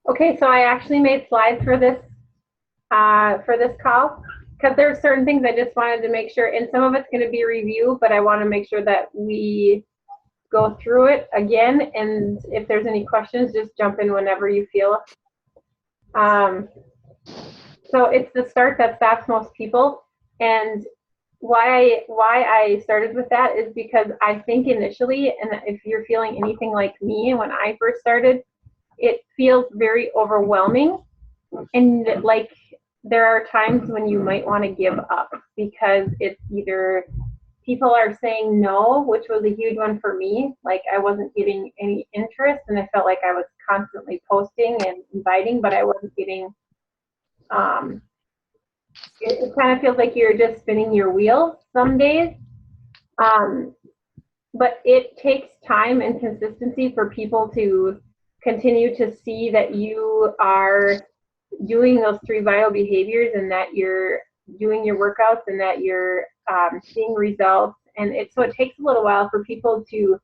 Okay, so I actually made slides for this call because there's certain things I just wanted to make sure, and some of it's going to be review, but I want to make sure that we go through it again, and if there's any questions, just jump in whenever you feel. So it's the start that stops most people, and why I started with that is because I think initially, and if you're feeling anything like me when I first started, it feels very overwhelming, and like there are times when you might want to give up because it's either people are saying no, which was a huge one for me. Like I wasn't getting any interest, and I felt like I was constantly posting and inviting, but I wasn't getting it kind of feels like you're just spinning your wheel some days. But it takes time and consistency for people to continue to see that you are doing those 3 vital behaviors and that you're doing your workouts and that you're seeing results. And so it takes a little while for people to,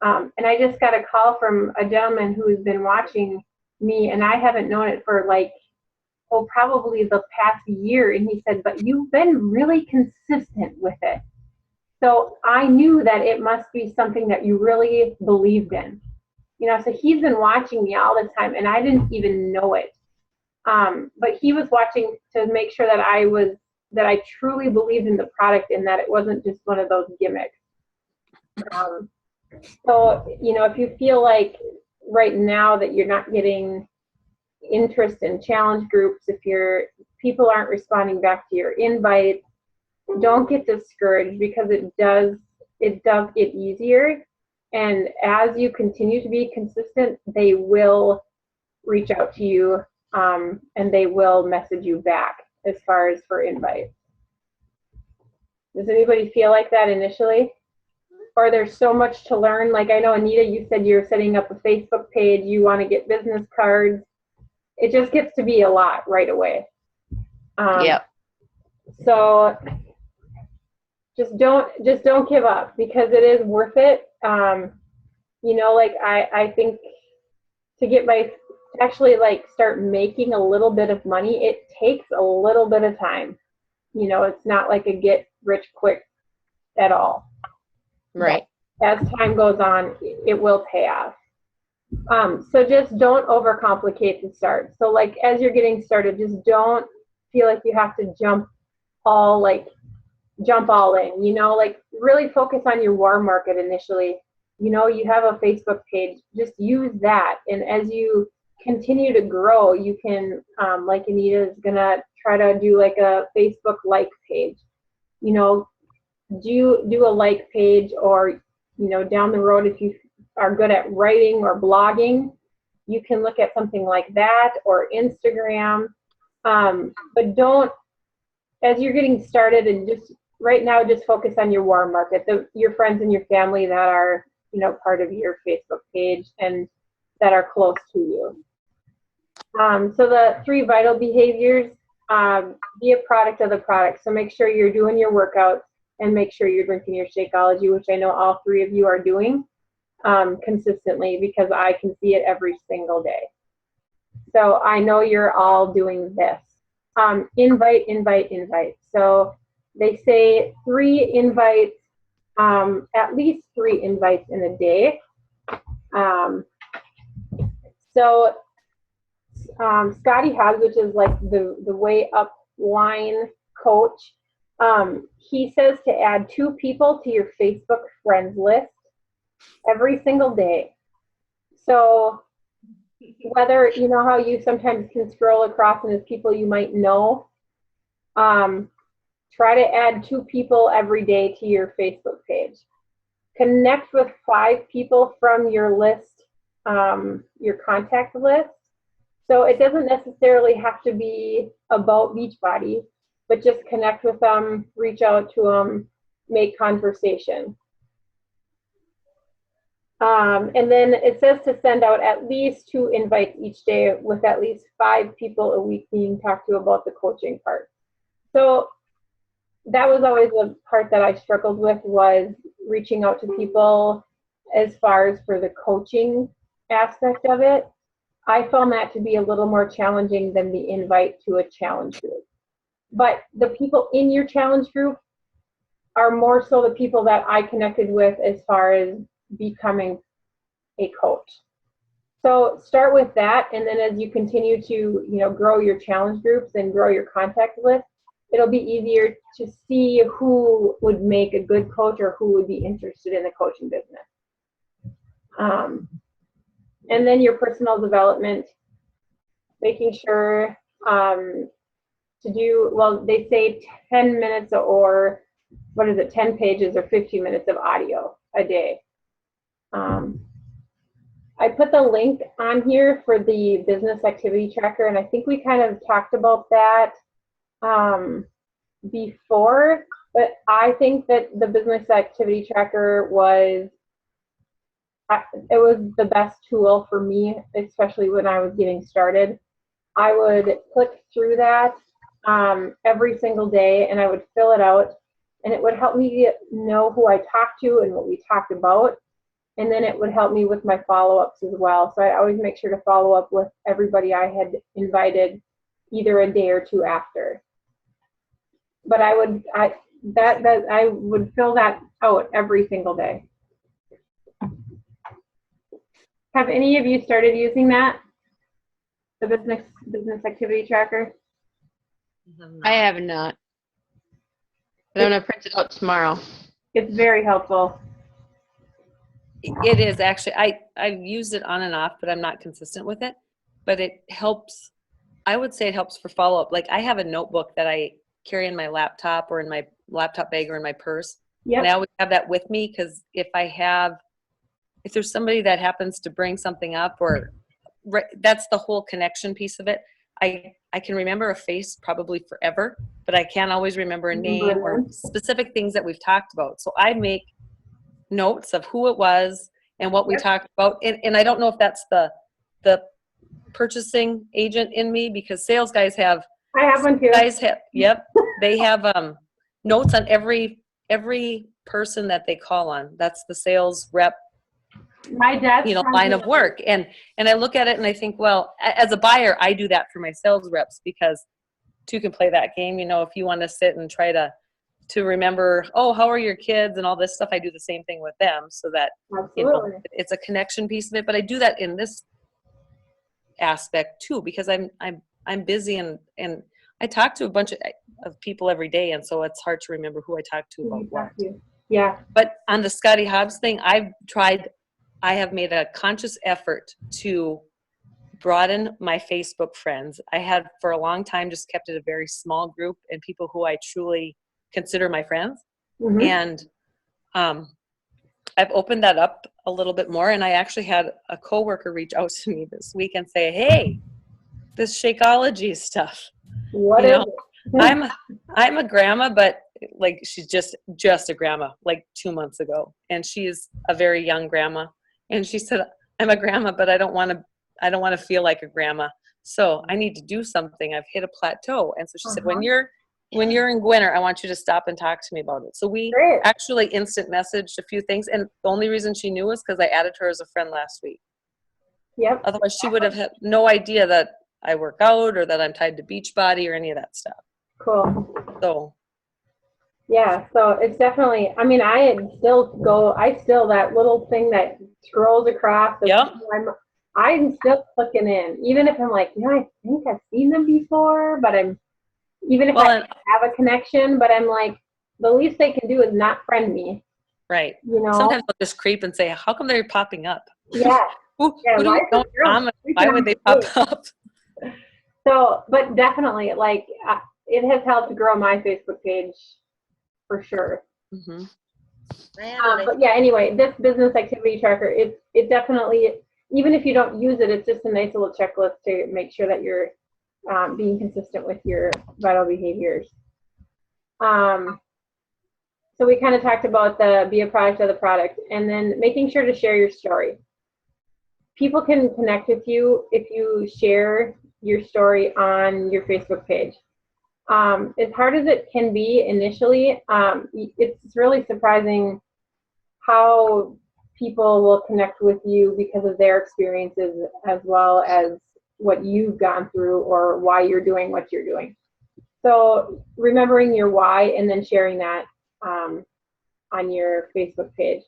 and I just got a call from a gentleman who's been watching me, and I haven't known it for like, probably the past year. And he said, but you've been really consistent with it. So I knew that it must be something that you really believed in. So he's been watching me all the time, and I didn't even know it. But he was watching to make sure that I truly believed in the product and that it wasn't just one of those gimmicks. So, if you feel like right now that you're not getting interest in challenge groups, if people aren't responding back to your invites, don't get discouraged, because it does get easier. And as you continue to be consistent, they will reach out to you, and they will message you back as far as for invites. Does anybody feel like that initially? Or there's so much to learn? Like I know, Anita, you said you're setting up a Facebook page, you want to get business cards. It just gets to be a lot right away. Yep. So just don't give up, because it is worth it. Like I think to actually like start making a little bit of money, it takes a little bit of time. It's not like a get rich quick at all. Right. But as time goes on, it will pay off. So just don't overcomplicate the start. So like as you're getting started, just don't feel like you have to jump all in, like really focus on your warm market initially. You have a Facebook page, just use that. And as you continue to grow, you can, like Anita is gonna try to do like a Facebook like page, do a like page, or, down the road, if you are good at writing or blogging, you can look at something like that, or Instagram. But don't, as you're getting started, and just right now, just focus on your warm market, your friends and your family that are, part of your Facebook page and that are close to you. So the 3 vital behaviors, be a product of the product. So make sure you're doing your workouts and make sure you're drinking your Shakeology, which I know all 3 of you are doing consistently, because I can see it every single day. So I know you're all doing this. Invite. So they say 3 invites, at least 3 invites in a day. So Scotty Hobbs, which is like the Way Up line coach, he says to add 2 people to your Facebook friends list every single day. So whether, how you sometimes can scroll across and there's people you might know, try to add 2 people every day to your Facebook page. Connect with 5 people from your list, your contact list. So it doesn't necessarily have to be about Beachbody, but just connect with them, reach out to them, make conversation. And then it says to send out at least 2 invites each day, with at least 5 people a week being talked to about the coaching part. So that was always the part that I struggled with, was reaching out to people as far as for the coaching aspect of it. I found that to be a little more challenging than the invite to a challenge group. But the people in your challenge group are more so the people that I connected with as far as becoming a coach. So start with that, and then as you continue to, grow your challenge groups and grow your contact list, it'll be easier to see who would make a good coach or who would be interested in the coaching business. And then your personal development, making sure to do, well, they say 10 minutes or 10 pages or 15 minutes of audio a day. I put the link on here for the business activity tracker, and I think we kind of talked about that before, but I think that the business activity tracker was the best tool for me, especially when I was getting started. I would click through that every single day, and I would fill it out, and it would help me know who I talked to and what we talked about. And then it would help me with my follow-ups as well. So I always make sure to follow up with everybody I had invited either a day or two after. But I would fill that out every single day. Have any of you started using that? The business activity tracker? I have not. But I'm going to print it out tomorrow. It's very helpful. It is actually. I've used it on and off, but I'm not consistent with it. But it helps. I would say it helps for follow-up. Like I have a notebook that I carry in my laptop or in my laptop bag or in my purse. Yep. And I always have that with me because if there's somebody that happens to bring something up that's the whole connection piece of it. I can remember a face probably forever, but I can't always remember a name or specific things that we've talked about. So I make notes of who it was and what we talked about. And I don't know if that's the purchasing agent in me, because sales guys have. I have one too. Yep. They have notes on every person that they call on. That's the sales rep. My dad's line of work. And I look at it and I think, well, as a buyer, I do that for my sales reps because two can play that game. If you want to sit and try to remember, how are your kids and all this stuff, I do the same thing with them so that it's a connection piece of it. But I do that in this aspect too, because I'm busy and I talk to a bunch of people every day, and so it's hard to remember who I talk to about what. Yeah. But on the Scotty Hobbs thing, I have made a conscious effort to broaden my Facebook friends. I had for a long time just kept it a very small group and people who I truly consider my friends. Mm-hmm. And I've opened that up a little bit more. And I actually had a coworker reach out to me this week and say, hey, this Shakeology stuff. What is it? I'm a grandma, but like she's just a grandma, like 2 months ago. And she's a very young grandma. And she said, I'm a grandma, but I don't want to feel like a grandma. So I need to do something. I've hit a plateau. And so she said, when you're in Gwinner, I want you to stop and talk to me about it. So we actually instant messaged a few things. And the only reason she knew was because I added her as a friend last week. Yep. Otherwise she would have had no idea that I work out or that I'm tied to Beachbody or any of that stuff. Cool. So. Yeah, so it's definitely, I still that little thing that scrolls across. Yep. I'm still clicking in, even if I'm like, I think I've seen them before, but I have a connection, but I'm like, the least they can do is not friend me. Right. Sometimes I'll just creep and say, how come they're popping up? Yeah. Who do you know? Why would they pop up? So, but definitely, it has helped to grow my Facebook page for sure. Mm-hmm. But yeah, anyway, this business activity tracker, it definitely, even if you don't use it, it's just a nice little checklist to make sure that you're being consistent with your vital behaviors. So we kind of talked about be a product of the product, and then making sure to share your story. People can connect with you if you share your story on your Facebook page. As hard as it can be initially, it's really surprising how people will connect with you because of their experiences as well as what you've gone through or why you're doing what you're doing. So remembering your why and then sharing that on your Facebook page.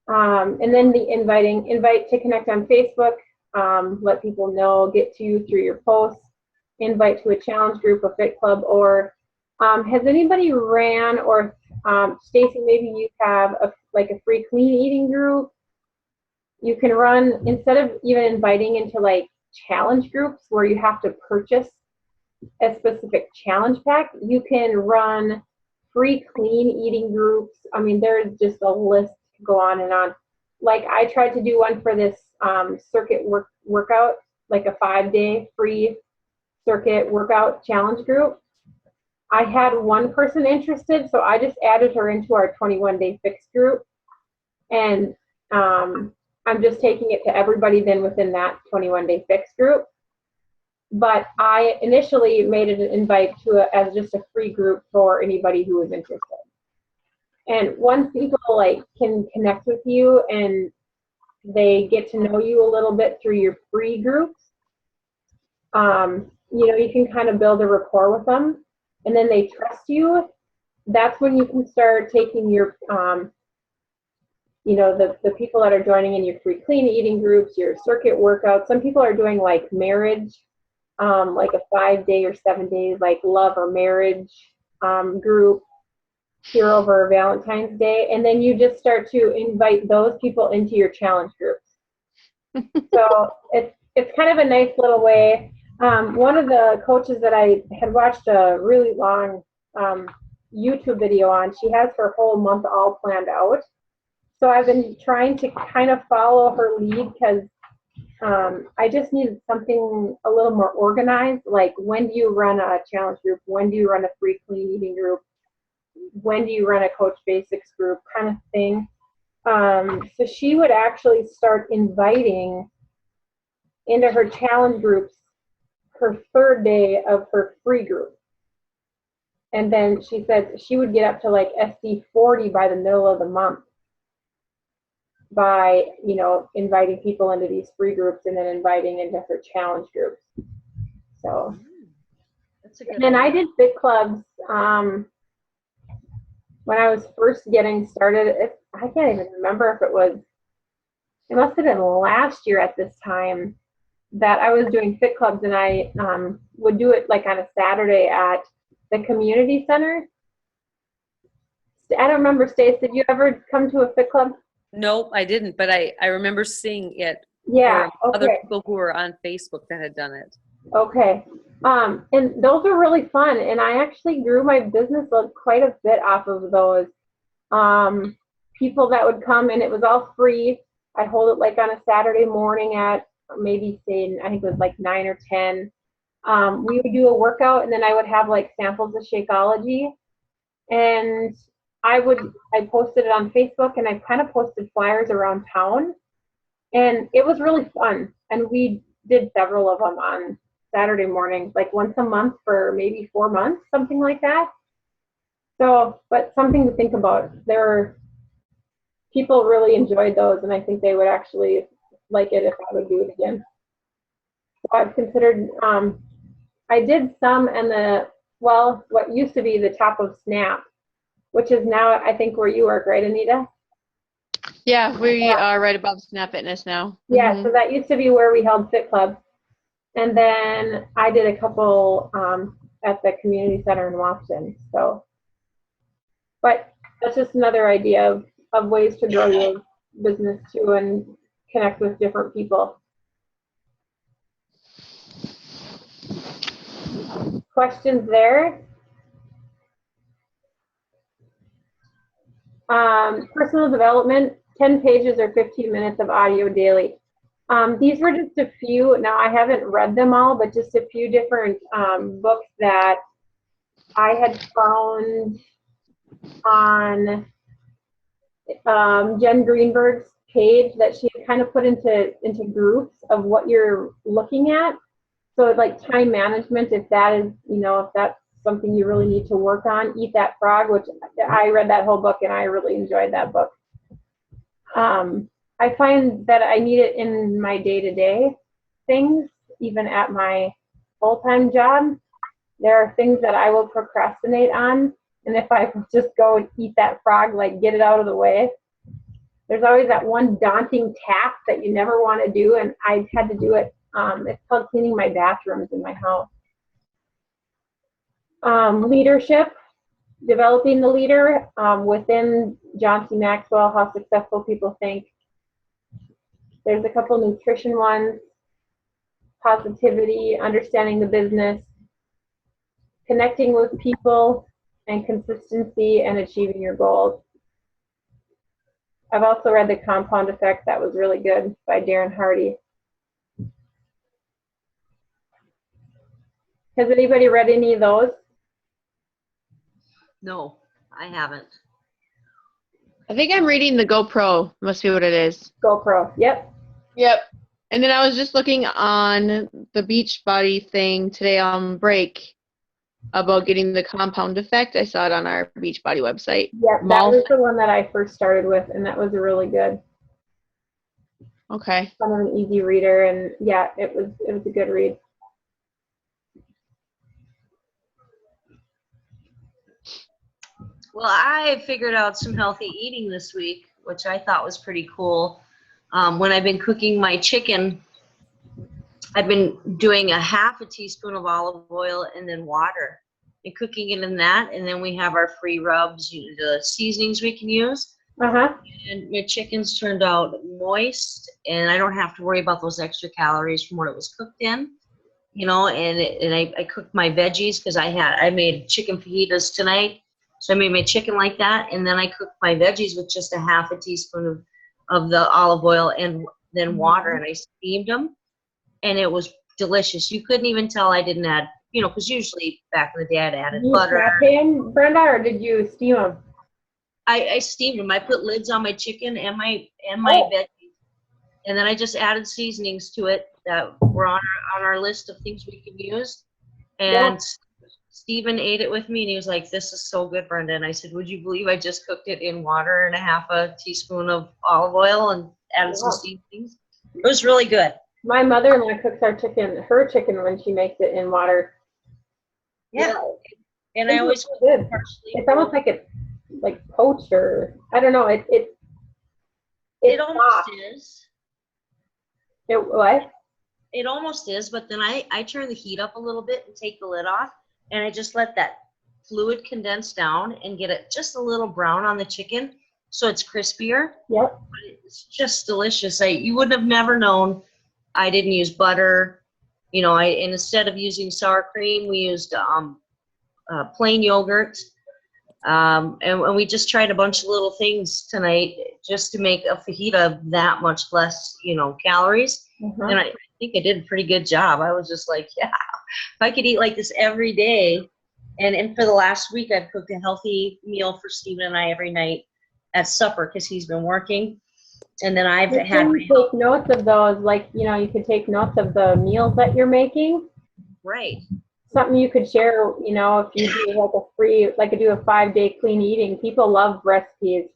And then the invite to connect on Facebook, let people know, get to you through your posts, invite to a challenge group, a fit club, or has anybody ran, or Stacy, maybe you have a free clean eating group. You can run, instead of even inviting into like challenge groups where you have to purchase a specific challenge pack, you can run free clean eating groups. I mean, there's just a list to go on and on. Like I tried to do one for this circuit workout, like a 5-day free circuit workout challenge group. I had one person interested, so I just added her into our 21-day fix group. And I'm just taking it to everybody then within that 21-day fix group. But I initially made it an invite to as just a free group for anybody who was interested. And once people like can connect with you and they get to know you a little bit through your free groups, you know, you can kind of build a rapport with them, and then they trust you. That's when you can start taking your, you know, the people that are joining in your free clean eating groups, your circuit workouts. Some people are doing like marriage, like a 5-day or 7 days, like love or marriage group here over Valentine's Day. And then you just start to invite those people into your challenge groups. So it's kind of a nice little way. One of the coaches that I had watched a really long YouTube video on, she has her whole month all planned out. So I've been trying to kind of follow her lead because I just needed something a little more organized. Like, when do you run a challenge group? When do you run a free clean eating group? When do you run a Coach Basics group, kind of thing. So she would actually start inviting into her challenge groups her 3rd day of her free group. And then she said she would get up to like SD 40 by the middle of the month by, you know, inviting people into these free groups and then inviting into her challenge groups. So, That's a good and then I did fit clubs when I was first getting started. I can't even remember if it must have been last year at this time that I was doing fit clubs, and I would do it like on a Saturday at the community center. I don't remember, Stace, did you ever come to a fit club? Nope, I didn't, but I remember seeing it. Yeah, okay. Other people who were on Facebook that had done it. Okay. And those are really fun, and I actually grew my business quite a bit off of those. People that would come, and it was all free. I hold it like on a Saturday morning at maybe, say, I think it was like 9 or 10. We would do a workout, and then I would have like samples of Shakeology, and I posted it on Facebook, and I kind of posted flyers around town, and it was really fun. And we did several of them on Saturday mornings, like once a month for maybe 4 months, something like that. So, but something to think about. People really enjoyed those, and I think they would actually like it if I would do it again. So I've considered, I did some in what used to be the top of Snap, which is now, I think, where you work, right, Anita? Yeah, we are right above Snap Fitness now. Yeah, so that used to be where we held fit clubs. And then I did a couple at the community center in Washington. So, but that's just another idea of ways to grow your business too and connect with different people. Questions there? Personal development, 10 pages or 15 minutes of audio daily. These were just a few. Now, I haven't read them all, but just a few different books that I had found on Jen Greenberg's page that she had kind of put into groups of what you're looking at. So like time management, if that is, if that's something you really need to work on. Eat That Frog, which I read that whole book and I really enjoyed that book. I find that I need it in my day-to-day things, even at my full-time job. There are things that I will procrastinate on, and if I just go and eat that frog, like get it out of the way, there's always that one daunting task that you never want to do, and I had to do it. It's called cleaning my bathrooms in my house. Leadership, developing the leader within John C. Maxwell, How Successful People Think. There's a couple nutrition ones, positivity, understanding the business, connecting with people, and consistency and achieving your goals. I've also read The Compound Effect. That was really good by Darren Hardy. Has anybody read any of those? No, I haven't. I think I'm reading the GoPro. Must be what it is. GoPro. Yep. Yep. And then I was just looking on the Beachbody thing today on break about getting the compound effect. I saw it on our Beachbody website. Yep, that was the one that I first started with, and that was really good. Okay. Kind of an easy reader, and yeah, it was a good read. Well, I figured out some healthy eating this week, which I thought was pretty cool. When I've been cooking my chicken, I've been doing a half a teaspoon of olive oil and then water and cooking it in that. And then we have our free rubs, the seasonings we can use. Uh-huh. And my chicken's turned out moist, and I don't have to worry about those extra calories from what it was cooked in. And I cooked my veggies because I made chicken fajitas tonight. So I made my chicken like that, and then I cooked my veggies with just a half a teaspoon of the olive oil and then water, and I steamed them, and it was delicious. You couldn't even tell I didn't add, because usually back in the day I'd added butter. Pan, Brenda, or did you steam them? I steamed them. I put lids on my chicken and my veggies, and then I just added seasonings to it that were on our list of things we can use, and. Yeah. Stephen ate it with me, and he was like, "This is so good, Brenda." And I said, "Would you believe I just cooked it in water and a half a teaspoon of olive oil and added some seasonings?" It was really good. My mother-in-law cooks her chicken when she makes it in water. Yeah. And I always cook it partially. It's almost like it's like poached, or I don't know. It almost is. It what? It almost is, but then I turn the heat up a little bit and take the lid off. And I just let that fluid condense down and get it just a little brown on the chicken so it's crispier. Yep. But it's just delicious. You wouldn't have never known I didn't use butter. And instead of using sour cream, we used plain yogurt. And we just tried a bunch of little things tonight just to make a fajita that much less, calories. Mm-hmm. And I think I did a pretty good job. I was just like, yeah, if I could eat like this every day. And for the last week, I've cooked a healthy meal for Stephen and I every night at supper because he's been working. And then I've had. Take notes of those, like, you could take notes of the meals that you're making. Right. Something you could share, if you do do a 5-day clean eating. People love recipes.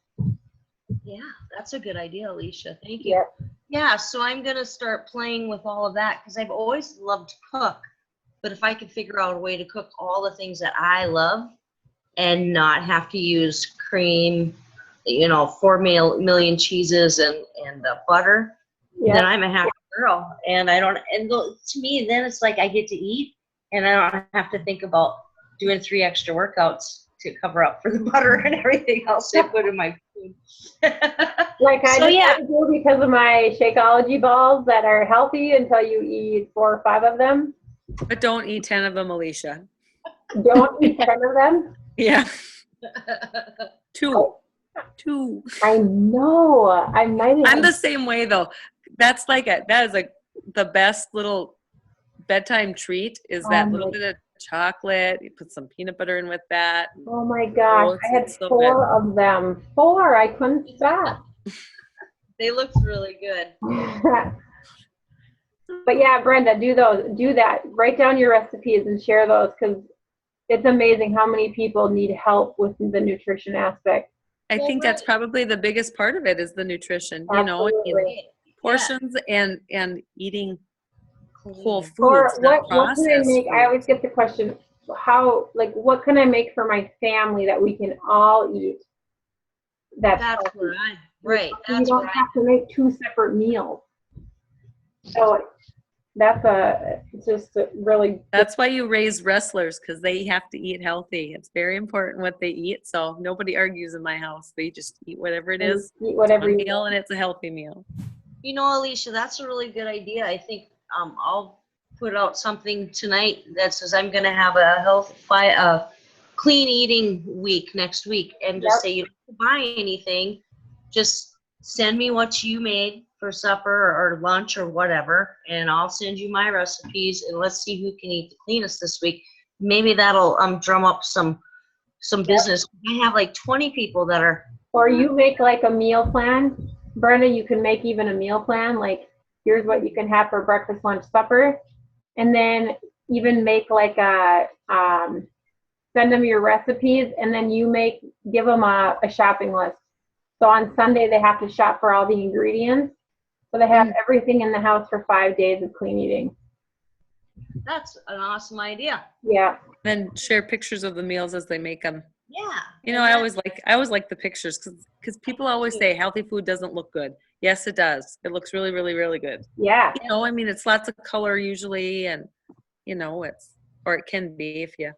Yeah, that's a good idea, Alicia. Thank you. Yeah, so I'm going to start playing with all of that because I've always loved to cook. But if I could figure out a way to cook all the things that I love and not have to use cream, 4 million cheeses and butter, then I'm a happy girl. And to me, then it's like I get to eat and I don't have to think about doing 3 extra workouts to cover up for the butter and everything else I put in my food. Like I do because of my Shakeology balls that are healthy until you eat 4 or 5 of them. But don't eat 10 of them, Alicia. Don't eat 10 of them? Yeah. 2. I know. I'm the same way though. That is the best little bedtime treat is that little bit of chocolate. You put some peanut butter in with that. Oh my gosh. I had 4 of them. 4. I couldn't stop. They looked really good. But yeah, Brenda, do that. Write down your recipes and share those because it's amazing how many people need help with the nutrition aspect. I Well, think that's right. probably the biggest part of it is the nutrition, you know, I mean, Absolutely. portions and eating whole Clean. Or foods, not what can I processed make? I always foods. get the question, how, like, what can I make for my family that we can all eat that's That's healthy? where I, right, You that's don't where have to make 2 separate meals. So that's just a really, That's why you raise wrestlers, because they have to eat healthy. It's very important what they eat. So nobody argues in my house. They just eat whatever it is. eat It's whatever one you meal and it's a healthy meal. You know, Alicia, that's a really good idea. I think I'll put out something tonight that says I'm going to have a clean eating week next week, and just Yep. say you don't have to buy anything. Just send me what you made for supper or lunch or whatever, and I'll send you my recipes, and let's see who can eat the cleanest this week. Maybe that'll drum up some business. I have like 20 people that are. Or you make like a meal plan. Brenda, you can make even a meal plan, like here's what you can have for breakfast, lunch, supper. And then even make like send them your recipes, and then give them a shopping list. So on Sunday, they have to shop for all the ingredients. So they have everything in the house for 5 days of clean eating. That's an awesome idea. Yeah. Then share pictures of the meals as they make them. Yeah. You know, I always like the pictures because people always say healthy food doesn't look good. Yes, it does. It looks really, really, really good. Yeah. You know, I mean, it's lots of color usually, and you know, it can be if you.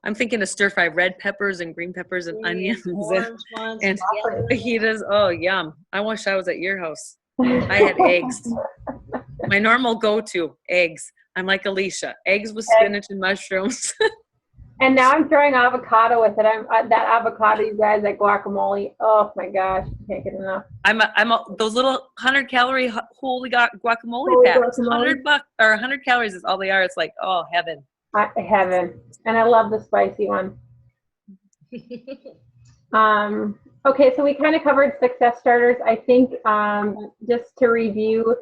I'm thinking of stir fry red peppers and green peppers and onions Orange ones, and yellow. fajitas. Oh, yum! I wish I was at your house. I had eggs. My normal go-to, eggs. I'm like Alicia, eggs with spinach and mushrooms. And now I'm throwing avocado with it. That avocado, you guys, that guacamole. Oh my gosh, can't get enough. Those little 100-calorie holy guacamole Holy packs. guacamole. $100 or 100 calories is all they are. It's like, oh, heaven. Heaven. And I love the spicy one. Okay, so we kind of covered success starters. I think just to review,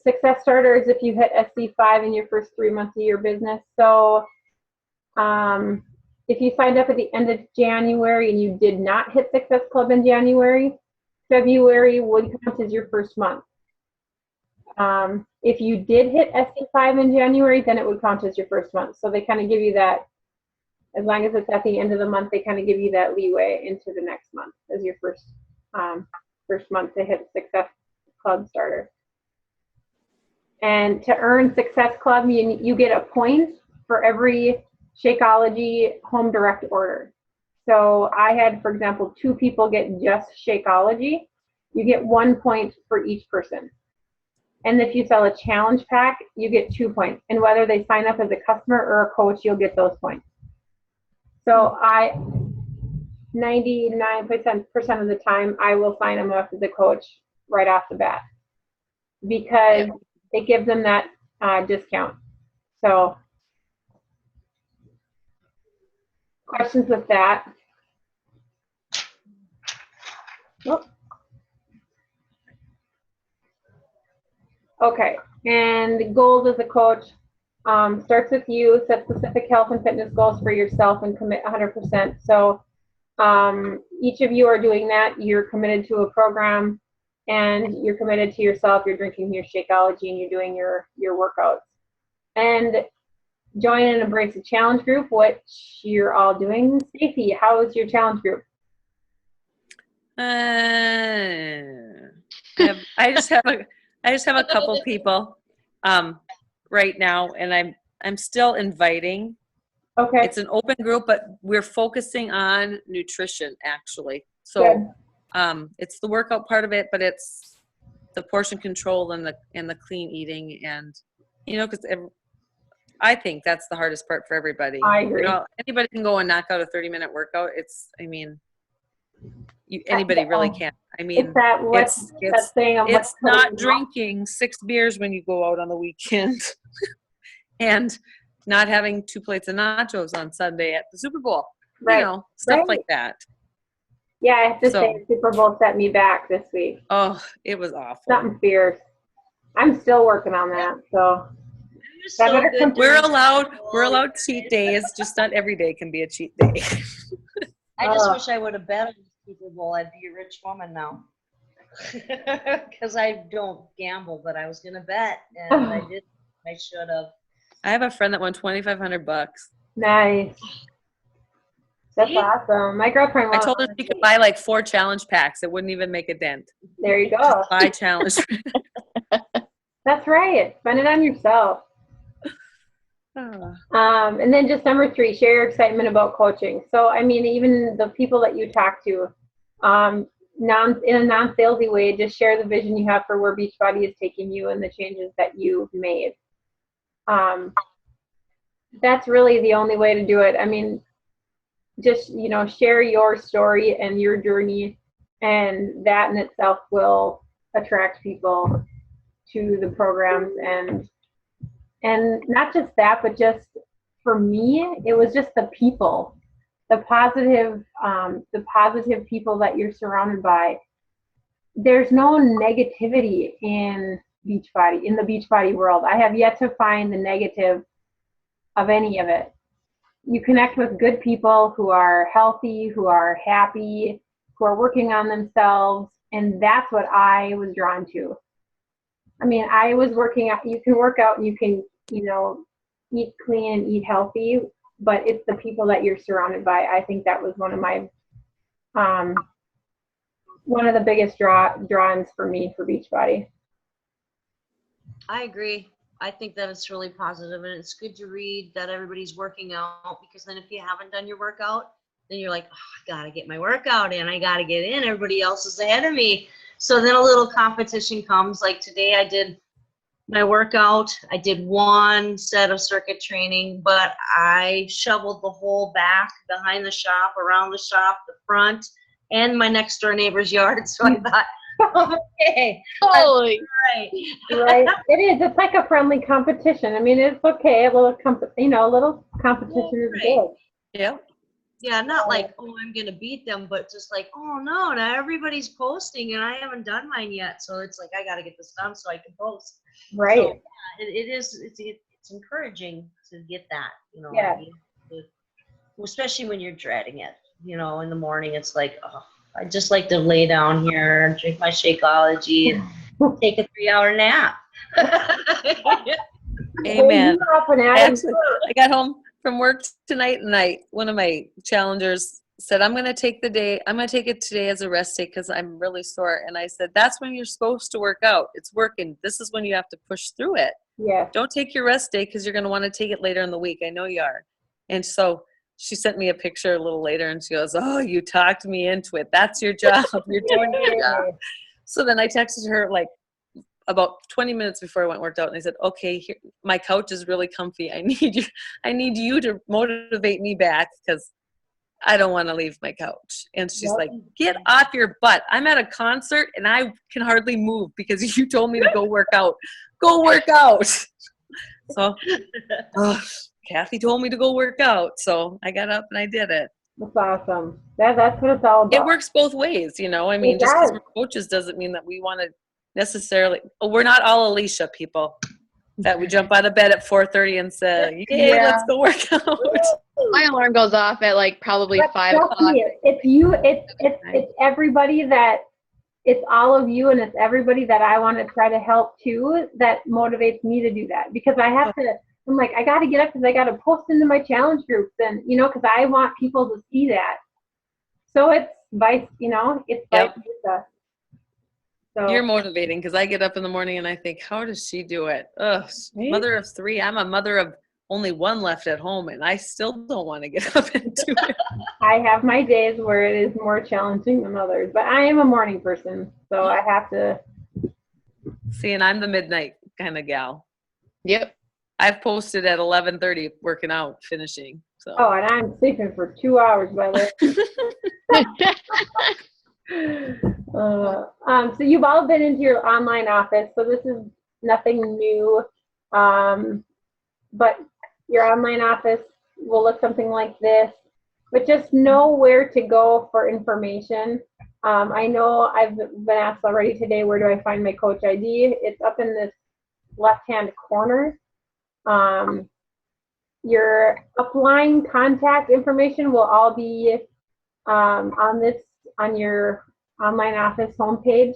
success starters if you hit SC5 in your first 3 months of your business. So if you signed up at the end of January and you did not hit Success Club in January, February would count as your first month. If you did hit SC5 in January, then it would count as your first month. So they kind of give you that, as long as it's at the end of the month, they kind of give you that leeway into the next month as your first month to hit Success Club starter. And to earn Success Club, you get a point for every Shakeology home direct order. So I had, for example, 2 people get just Shakeology. You get 1 point for each person. And if you sell a challenge pack, you get 2 points. And whether they sign up as a customer or a coach, you'll get those points. So 99% of the time, I will sign them up as a coach right off the bat because it gives them that discount. So questions with that? Oh. Okay, and goals as a coach starts with you. Set specific health and fitness goals for yourself and commit 100%. So each of you are doing that. You're committed to a program and you're committed to yourself. You're drinking your Shakeology and you're doing your workouts. And join and embrace a challenge group, which you're all doing. Stacy, how is your challenge group? I just have a couple people right now, and I'm still inviting. Okay. It's an open group, but we're focusing on nutrition actually. So it's the workout part of it, but it's the portion control and the clean eating, and you know, because I think that's the hardest part for everybody. I agree. You know, anybody can go and knock out a 30-minute workout. Anybody really can. I mean, it's not drinking 6 beers when you go out on the weekend and not having 2 plates of nachos on Sunday at the Super Bowl. Right. You know, stuff like that. Yeah, I have to say the Super Bowl set me back this week. Oh, it was awful. Something fierce. I'm still working on that, so. We're allowed cheat days, just not every day can be a cheat day. I just wish I would have bet on capable. I'd be a rich woman now. Because I don't gamble, but I was going to bet, and I did. I should have. I have a friend that won $2,500. Nice. That's See? awesome. My girlfriend I won. told her she could buy like 4 challenge packs. It wouldn't even make a dent. There you go. Buy challenge. That's right. Spend it on yourself. And then just number 3, share your excitement about coaching. So, I mean, even the people that you talk to, in a non-salesy way, just share the vision you have for where Beachbody is taking you and the changes that you've made. That's really the only way to do it. I mean, just, share your story and your journey, and that in itself will attract people to the programs. And not just that, but just for me, it was just the people, the positive people that you're surrounded by. There's no negativity in the Beachbody world. I have yet to find the negative of any of it. You connect with good people who are healthy, who are happy, who are working on themselves, and that's what I was drawn to. I mean, I was working out. You can work out and you can, eat clean and eat healthy, but it's the people that you're surrounded by. I think that was one of my, one of the biggest drawings for me for Beachbody. I agree. I think that it's really positive, and it's good to read that everybody's working out, because then if you haven't done your workout, then you're like, oh, I got to get my workout in. I got to get in. Everybody else is ahead of me. So then a little competition comes. Like today I did my workout. I did 1 set of circuit training, but I shoveled the whole back, behind the shop, around the shop, the front, and my next door neighbor's yard. So I thought, okay. Holy. Right. Right. It is. It's like a friendly competition. I mean, it's okay. A little competition is good. Yeah. Yeah, not like, oh, I'm going to beat them, but just like, oh, no, now everybody's posting and I haven't done mine yet. So it's like, I got to get this done so I can post. Right. So, yeah, it's encouraging to get that, Yeah. especially when you're dreading it, in the morning. It's like, oh, I just like to lay down here, drink my Shakeology, and take a 3-hour nap. Amen. I I got home from work tonight, and one of my challengers said, I'm going to take it today as a rest day because I'm really sore. And I said, that's when you're supposed to work out. It's working. This is when you have to push through it. Yeah. Don't take your rest day because you're going to want to take it later in the week. I know you are. And so she sent me a picture a little later, and she goes, oh, you talked me into it. That's your job. You're doing your job. So then I texted her like about 20 minutes before I went worked out, and I said, okay, here, my couch is really comfy. I need you to motivate me back because I don't want to leave my couch. And she's like, get off your butt. I'm at a concert and I can hardly move because you told me to go work out. Go work out. So Kathy told me to go work out. So I got up and I did it. That's awesome. That's what it's all about. It works both ways, I mean, just because we're coaches doesn't mean that we want to necessarily, we're not all Alicia people that we jump out of bed at 4:30 and say, let's go work out. My alarm goes off at like probably 5 o'clock. It's everybody it's all of you, and it's everybody that I want to try to help too that motivates me to do that, because I'm like, I got to get up because I got to post into my challenge groups, and because I want people to see that. So it's vice versa. So you're motivating because I get up in the morning and I think, how does she do it? Ugh, mother of 3. I'm a mother of only 1 left at home, and I still don't want to get up and do it. I have my days where it is more challenging than others, but I am a morning person, so I have to. See, and I'm the midnight kind of gal. Yep. I've posted at 11:30 working out, finishing. So. Oh, and I'm sleeping for 2 hours, by the way. So you've all been into your online office, so this is nothing new. But your online office will look something like this, but just know where to go for information. I know I've been asked already today, where do I find my coach ID? It's up in this left-hand corner. Your upline contact information will all be on this on your online office homepage,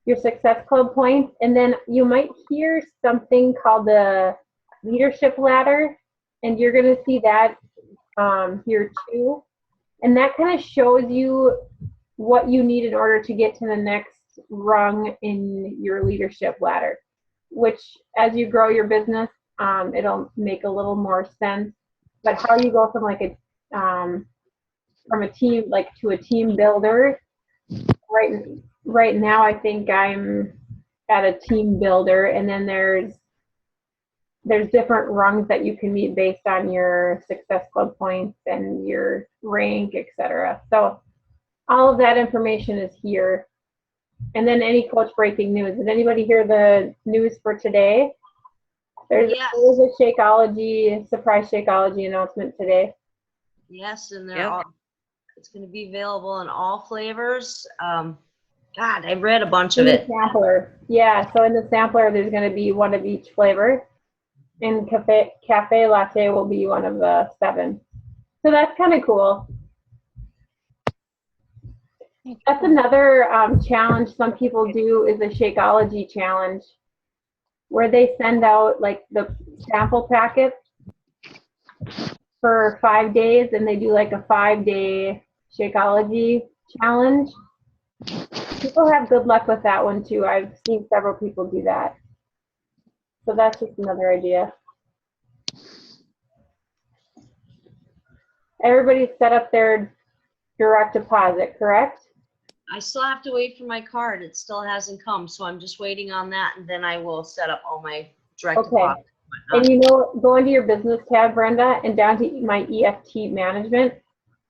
your Success Club points, and then you might hear something called the leadership ladder, and you're going to see that here too. And that kind of shows you what you need in order to get to the next rung in your leadership ladder, which as you grow your business, it'll make a little more sense. But how you go from like from a team, like to a team builder, right now I think I'm at a team builder, and then there's different rungs that you can meet based on your Success Club points and your rank, etc. So all of that information is here. And then any coach breaking news. Did anybody hear the news for today? There's Yes. a Shakeology, surprise Shakeology announcement today. Yes, and Yep. it's going to be available in all flavors. God, I read a bunch In of the it. sampler. Yeah, so in the sampler, there's going to be one of each flavor. And cafe latte will be one of the 7. So that's kind of cool. That's another challenge some people do is a Shakeology challenge, where they send out like the sample packet for 5 days, and they do like a 5-day Shakeology challenge. People have good luck with that one too. I've seen several people do that. So that's just another idea. Everybody's set up their direct deposit, correct? I still have to wait for my card. It still hasn't come, so I'm just waiting on that, and then I will set up all my direct Okay. deposit. And you know, go into your business tab, Brenda, and down to my EFT management.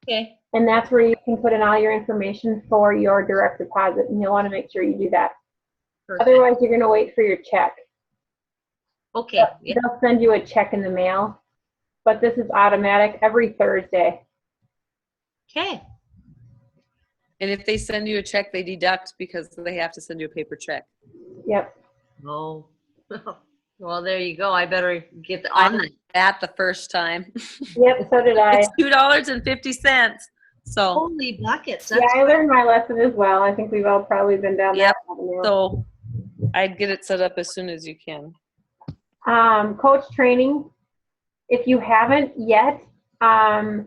Okay. And that's where you can put in all your information for your direct deposit. And you'll want to make sure you do that. Perfect. Otherwise, you're going to wait for your check. Okay. Yeah. They'll send you a check in the mail. But this is automatic every Thursday. Okay. And if they send you a check, they deduct because they have to send you a paper check. Yep. Oh. Well, there you go. I better get I on that. did that the first time. Yep, so did I. It's $2.50. So, Holy buckets. Yeah, I learned my lesson as well. I think we've all probably been down Yep. that avenue. so I'd get it set up as soon as you can. Coach training. If you haven't yet, I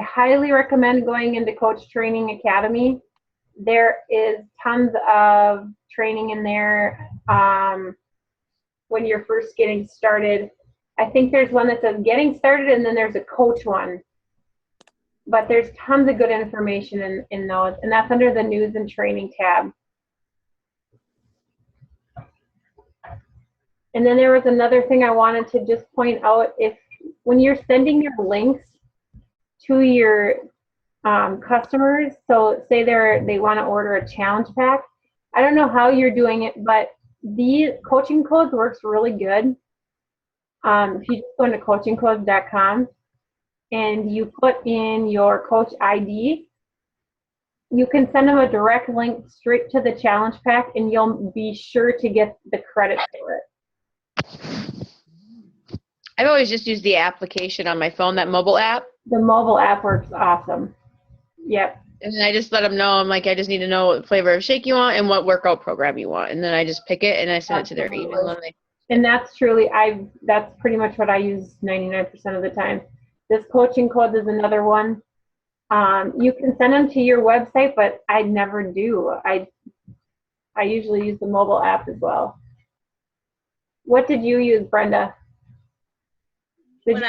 highly recommend going into Coach Training Academy. There is tons of training in there when you're first getting started. I think there's one that says getting started, and then there's a coach one. But there's tons of good information in those, and that's under the news and training tab. And then there was another thing I wanted to just point out. When you're sending your links to your customers, so say they want to order a challenge pack, I don't know how you're doing it, but these coaching codes works really good. If you just go into coachingcodes.com and you put in your coach ID, you can send them a direct link straight to the challenge pack, and you'll be sure to get the credit for it. I've always just used the application on my phone, that mobile app. The mobile app works awesome. Yep. And then I just let them know, I'm like, I just need to know what flavor of shake you want and what workout program you want. And then I just pick it and I send it to their email. And And that's truly, that's pretty much what I use 99% of the time. This coaching code is another one. You can send them to your website, but I never do. I usually use the mobile app as well. What did you use, Brenda? When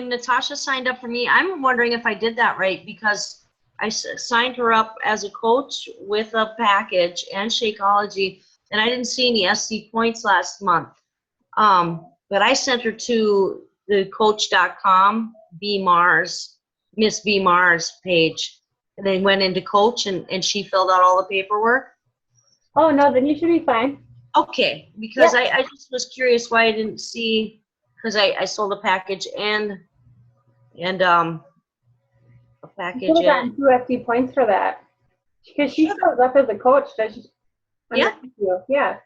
Natasha signed up for me, I'm wondering if I did that right, because I signed her up as a coach with a package and Shakeology, and I didn't see any SC points last month. But I sent her to the coach.com Miss B Mars page, and then went into coach, and she filled out all the paperwork. Oh, no, then you should be fine. Okay, because Yep. I just was curious why I didn't see, because I sold a package and a package. You could have gotten 2 SC points for that. Because she shows up as a coach, does she? Yeah. Yeah.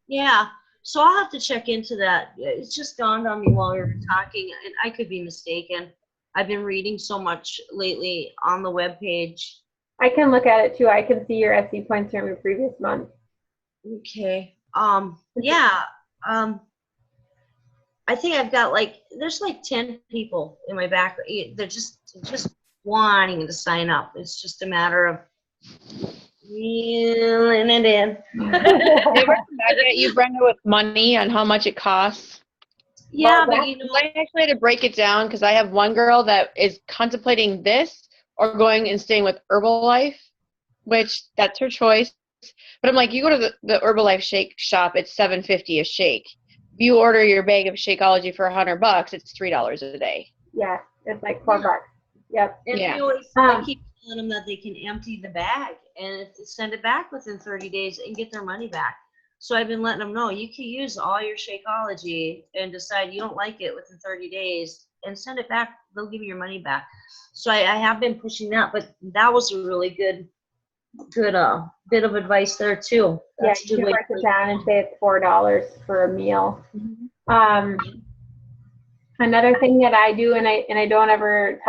Yeah, so I'll have to check into that. It's just dawned on me while we were talking, and I could be mistaken. I've been reading so much lately on the webpage. I can look at it too. I can see your SC points from your previous month. Okay. Yeah. I think I've got there's 10 people in my back. They're just wanting to sign up. It's just a matter of reeling it in. They were back at you, Brenda, with money on how much it costs. Yeah, Well, but you know, I actually had to break it down because I have one girl that is contemplating this or going and staying with Herbalife, which that's her choice. But I'm like, you go to the Herbalife shake shop, it's $7.50 a shake. If you order your bag of Shakeology for $100, it's $3 a day. yeah, it's like $4. Yep. and Yeah. I keep telling them that they can empty the bag and send it back within 30 days and get their money back. So I've been letting them know you can use all your Shakeology and decide you don't like it within 30 days and send it back. They'll give you your money back. So I have been pushing that, but that was a really good bit of advice there too. Yeah, That's a you good can way write to it down and say it's $4 for a meal. Another thing that I do, and I don't ever talk